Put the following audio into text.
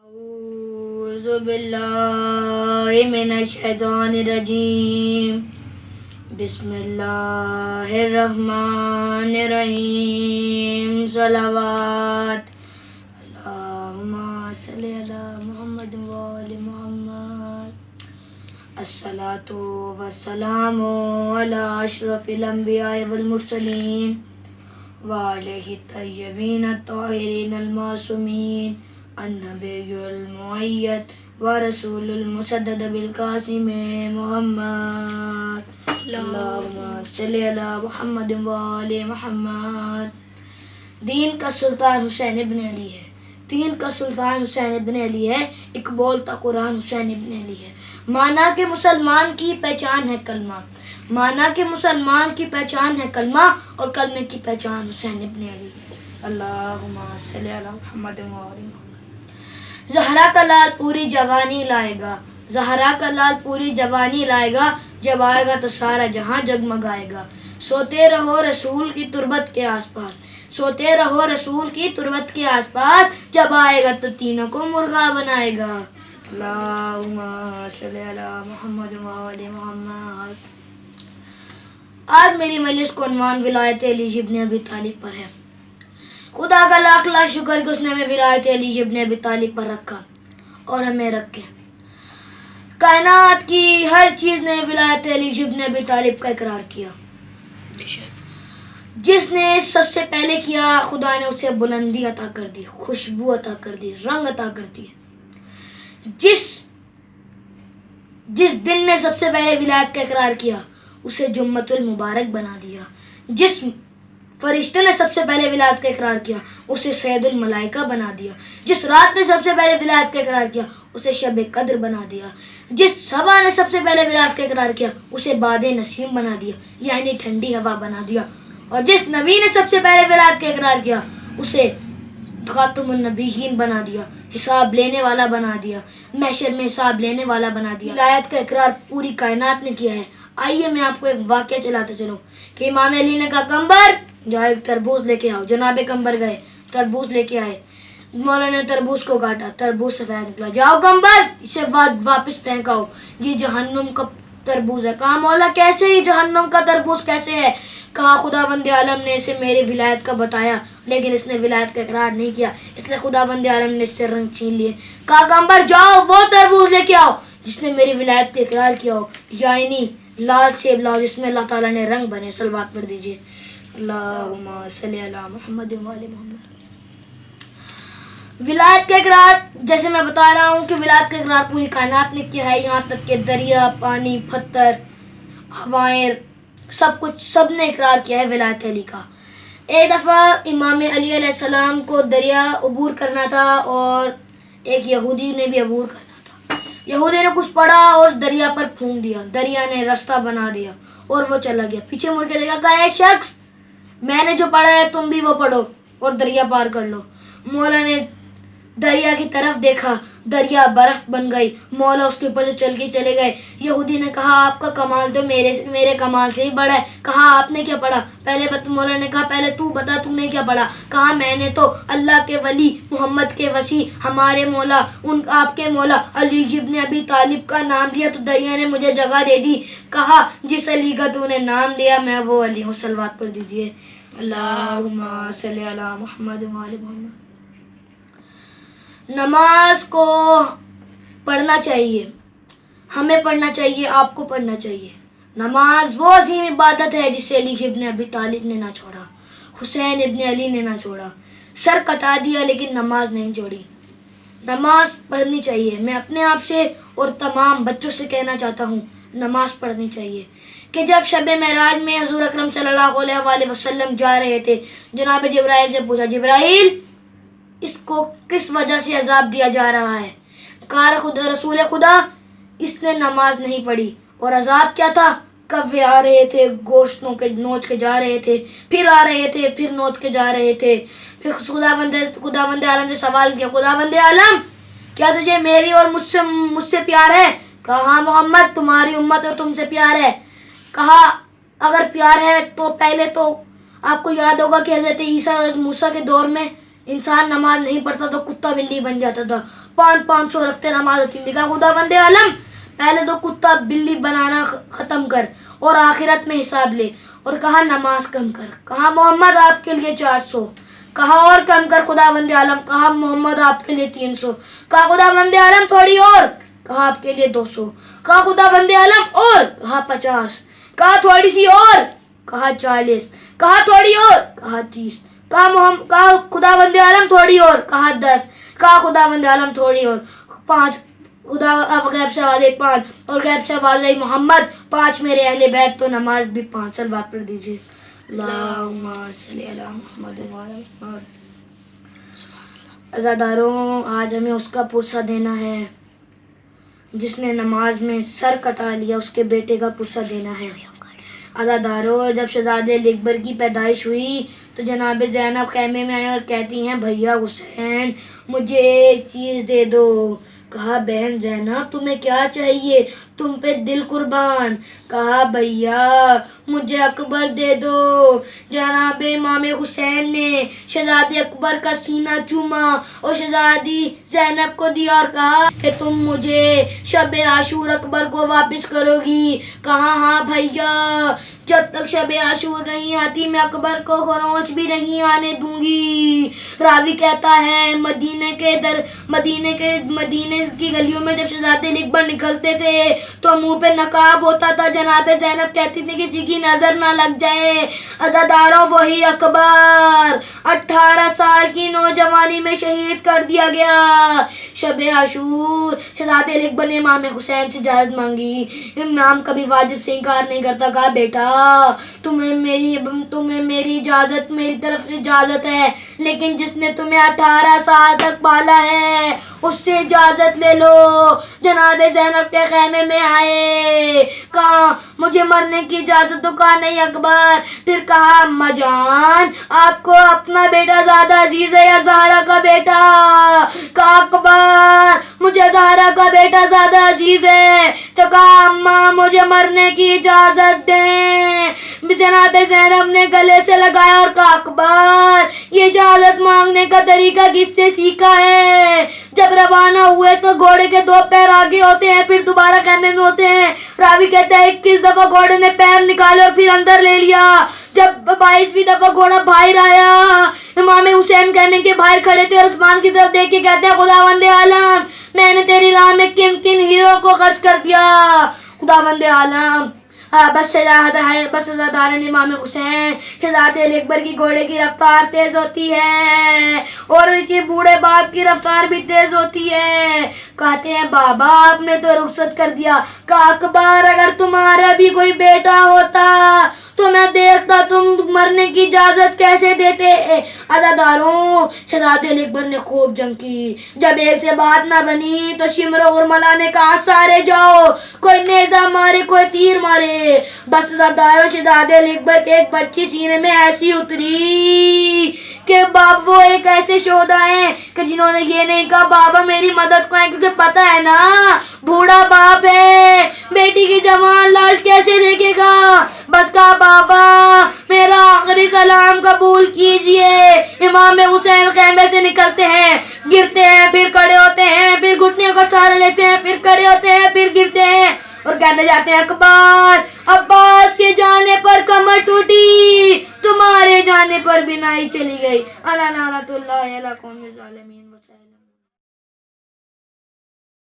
أعوذ بالله من الشيطان الرجيم بسم الله الرحمن الرحيم صلوات اللهم صل على محمد وآل محمد الصلاة والسلام على أشرف الأنبياء والمرسلين وعليه الطيبين الطاهرين المعصومين النبي المؤيد ورسول المسدد بالقاسم محمد اللهم صل على محمد وآل محمد. دین کا سلطان حسین ابن علی ہے، دین کا سلطان حسین ابن علی ہے، ایک بولتا قرآن حسین ابن علی ہے. مانا کہ مسلمان کی پہچان ہے کلمہ، مانا کہ مسلمان کی پہچان ہے کلمہ، اور کلمے کی پہچان حسین ابن علی ہے. اللہم صلی علی محمد و آل محمد. زہرا کا لال پوری جوانی لائے گا، زہرا کا لال پوری جوانی لائے گا، جب آئے گا تو سارا جہاں جگمگائے گا. سوتے رہو رسول کی تربت کے آس پاس، سوتے رہو رسول کی تربت کے آس پاس، جب آئے گا تو تینوں کو مرغا بنائے گا. اللہم صلی علی محمد و آل محمد. آج میری مجلس کو عنوان ولایت علی ابن ابی طالب پر ہے. خدا کا لاکھ لاکھ شکر کہ اس نے ہمیں ولایت علی ابن ابی طالب پر رکھا اور ہمیں رکھے. کائنات کی ہر چیز نے ولایت علی ابن ابی طالب کا اقرار کیا. جس نے سب سے پہلے کیا، خدا نے اسے بلندی عطا کر دی، خوشبو عطا کر دی، رنگ عطا کر دی. جس دن نے سب سے پہلے ولایت کا اقرار کیا، اسے جمعۃ المبارک بنا دیا. جس فرشتے نے سب سے پہلے ولایت کا اقرار کیا، اسے سید الملائکہ بنا دیا. جس رات نے سب سے پہلے ولایت کا اقرار کیا، اسے شب قدر بنا دیا. جس ہوا نے سب سے پہلے ولایت کا اقرار کیا، اسے باد نسیم بنا دیا، یعنی ٹھنڈی ہوا بنا دیا. اور جس نبی نے سب سے پہلے ولایت کا اقرار کیا، اسے خاتم النبیین بنا دیا، حساب لینے والا بنا دیا، محشر میں حساب لینے والا بنا دیا. ولایت کا اقرار پوری کائنات نے کیا ہے. آئیے میں آپ کو ایک واقعہ چلاتے چلوں کہ امام علی نے کہا کمبر جاؤ ایک تربوز لے کے آؤ. جناب کمبر گئے، تربوز لے کے آئے. مولا نے تربوز کو کاٹا، تربوز سفید نکلا. جاؤ کمبر اسے واپس پھینکاؤ، یہ جہنم کا تربوز ہے. کہا مولا کیسے، یہ جہنم کا تربوز کیسے ہے؟ کہا خدا بند عالم نے اسے میری ولایت کا بتایا، لیکن اس نے ولایت کا اقرار نہیں کیا، اس لیے خدا بند عالم نے اس سے رنگ چھین لیے. کہا کمبر جاؤ وہ تربوز لے کے آؤ جس نے میری ولایت کا اقرار کیا ہو، یعنی لال سیب لاؤ جس میں اللہ تعالیٰ نے رنگ بنے. صلوات پڑھ دیجیے. اللہم صلی علی محمد و آل محمد. ولایت کا اقرار جیسے میں بتا رہا ہوں کہ ولایت کا اقرار پوری کائنات نے کیا ہے، یہاں تک کہ دریا، پانی، پتھر، ہوائیں، سب نے اقرار کیا ہے ولایت علی کا. ایک دفعہ امام علی علیہ السلام کو دریا عبور کرنا تھا اور ایک یہودی نے بھی عبور کرنا تھا. یہودی نے کچھ پڑھا اور دریا پر پھونک دیا، دریا نے راستہ بنا دیا اور وہ چلا گیا. پیچھے مڑ کے دیکھا، کہا اے شخص میں نے جو پڑھا ہے تم بھی وہ پڑھو اور دریا پار کر لو. مولا نے دریا کی طرف دیکھا، دریا برف بن گئی. مولا اس کے اوپر سے چل کے چلے گئے. یہودی نے کہا آپ کا کمال تو میرے کمال سے ہی بڑا ہے. کہا آپ نے کیا پڑھا؟ مولا نے کہا پہلے تو بتا تم نے کیا پڑھا. کہا میں نے تو اللہ کے ولی، محمد کے وسیع، ہمارے مولا، آپ کے مولا علی ابن ابی طالب کا نام لیا تو دریا نے مجھے جگہ دے دی. کہا جس علی کا تو نے نام لیا میں وہ علی ہوں. صلوات پڑھ دیجیے. اللہم صلی علی محمد و آل محمد. نماز کو پڑھنا چاہیے، ہمیں پڑھنا چاہیے، آپ کو پڑھنا چاہیے. نماز وہ عظیم عبادت ہے جسے علی ابن ابی طالب نے نہ چھوڑا، حسین ابن علی نے نہ چھوڑا. سر کٹا دیا لیکن نماز نہیں چھوڑی. نماز پڑھنی چاہیے. میں اپنے آپ سے اور تمام بچوں سے کہنا چاہتا ہوں نماز پڑھنی چاہیے. کہ جب شب معراج میں حضور اکرم صلی اللہ علیہ وآلہ وسلم جا رہے تھے، جناب جبرائیل سے پوچھا جبرائیل اس کو کس وجہ سے عذاب دیا جا رہا ہے؟ کہا رسول خدا اس نے نماز نہیں پڑھی. اور عذاب کیا تھا؟ کوے آ رہے تھے، گوشتوں کے نوچ کے جا رہے تھے، پھر آ رہے تھے، پھر نوچ کے جا رہے تھے. پھر خدا بند عالم نے سوال کیا، خدا بند عالم کیا تجھے میری اور مجھ سے پیار ہے؟ کہا ہاں محمد تمہاری امت اور تم سے پیار ہے. کہا اگر پیار ہے تو پہلے تو آپ کو یاد ہوگا کہ حضرت عیسیٰ اور موسیٰ کے دور میں انسان نماز نہیں پڑھتا تو کتا بلی بن جاتا تھا. 500 رکھتے نماز ہوتی تھی. کہا خداوند عالم پہلے تو کتا بلی بنانا ختم کر اور آخرت میں حساب لے. اور کہا نماز کم کر. کہا محمد آپ کے لیے 400. کہا اور کم کر خداوند عالم. کہا محمد آپ کے لیے 300. کہا خداوند عالم تھوڑی اور. کہا آپ کے لیے 200. کہا خداوند عالم اور. کہا 50. کہا تھوڑی سی اور. کہا 40. کہا تھوڑی اور. کہا 30. کہا خداوند عالم تھوڑی اور. کہا 10. کہا خداوند عالم تھوڑی اور. 5. خدا اب غیب سے آواز آئی 5 اور غیب سے آواز آئی محمد 5 میرے اہل بیت. تو نماز بھی 5 صلوات پڑھ دیجیے. اللہم صلی علی محمد وعلی محمد. عزاداروں آج ہمیں اس کا پرسہ دینا ہے جس نے نماز میں سر کٹا لیا. اس کے بیٹے کا پرسہ دینا ہے. عزاداروں جب شہزادے علی اکبر کی پیدائش ہوئی تو جناب زینب خیمے میں آئے اور کہتی ہیں بھیا حسین مجھے ایک چیز دے دو. کہا بہن زینب تمہیں کیا چاہیے؟ تم پہ دل قربان. کہا بھیا مجھے اکبر دے دو. جناب امام حسین نے شہزادے اکبر کا سینہ چوما اور شہزادی زینب کو دیا اور کہا کہ تم مجھے شب عاشور اکبر کو واپس کرو گی. کہا ہاں بھیا جب تک شب عاشور نہیں آتی میں اکبر کو خروش بھی نہیں آنے دوں گی. راوی کہتا ہے مدینے کی گلیوں میں جب شہزادے علی اکبر نکلتے تھے تو منہ پہ نقاب ہوتا تھا. جناب زینب کہتی تھی کسی کی نظر نہ لگ جائے. عزاداروں وہی اکبر 18 سال کی نوجوانی میں شہید کر دیا گیا. شب عاشور شہزادے علی اکبر نے امام حسین سے اجازت مانگی. امام کبھی واجب سے انکار نہیں کرتا. کہا بیٹا تمہیں میری اجازت میری طرف سے اجازت ہے لیکن جس نے تمہیں 18 سال تک پالا ہے اس سے اجازت لے لو. جناب زینب کے خیمے میں آئے. کہا مجھے مرنے کی اجازت. تو کہا نہیں اکبر. پھر کہا اماں جان آپ کو اپنا بیٹا زیادہ عزیز ہے یا زہرا کا بیٹا؟ کہا اکبر مجھے زہرا کا بیٹا زیادہ عزیز ہے. تو کہا اماں مجھے مرنے کی اجازت دیں. جناب زینب نے گلے سے لگایا اور کہا اکبر یہ اجازت مانگنے کا طریقہ کس سے سیکھا ہے؟ جب روانہ ہوئے تو گھوڑے کے 2 پیر آگے ہوتے ہیں پھر دوبارہ خیمے میں ہوتے ہیں. راوی کہتا ہے 21 دفعہ گھوڑے نے پیر نکالے اور پھر اندر لے لیا. جب 22ویں دفعہ گھوڑا باہر آیا امام حسین خیمے کے باہر کھڑے تھے اور آسمان کی طرف دیکھ کے کہتے ہیں خداوند عالم میں نے تیری راہ میں کن کن ہیروں کو خرچ کر دیا. خداوند عالم بس عزاداران امام حسین شہزادے علی اکبر کی گھوڑے کی رفتار تیز ہوتی ہے اور بوڑھے باپ کی رفتار بھی تیز ہوتی ہے. کہتے ہیں بابا آپ نے تو رخصت کر دیا. کہا اکبر اگر تمہارا بھی کوئی بیٹا ہوتا تو میں دیکھتا تم مرنے کی اجازت کیسے دیتے. عزاداروں شہزادے علی اکبر نے خوب جنگ کی. جب ایک سے بات نہ بنی تو شمر و غرملہ نے کہا سارے جاؤ. کوئی نیزہ مارے کوئی تیر مارے. بس عزاداروں شہزادے علی اکبر کے ایک بچی سینے میں ایسی اتری کہ باپ وہ ایک ایسے شہدا ہیں کہ جنہوں نے یہ نہیں کہا بابا میری مدد کریں کیونکہ پتہ ہے نا بوڑھا باپ ہے بیٹی کی جوان لاش کیسے دیکھے گا. بس کہا بابا میرا آخری سلام قبول کیجئے. امام حسین خیمے سے نکلتے ہیں گرتے ہیں پھر کھڑے ہوتے ہیں پھر گھٹنوں کا سہارا لیتے ہیں پھر کھڑے ہوتے ہیں پھر گرتے ہیں اور کہتے جاتے ہیں اکبر عباس کے جانے پر کمر ٹوٹی تمہارے جانے پر بینائی چلی گئی. الا لعنت اللہ علی قوم الظالمین.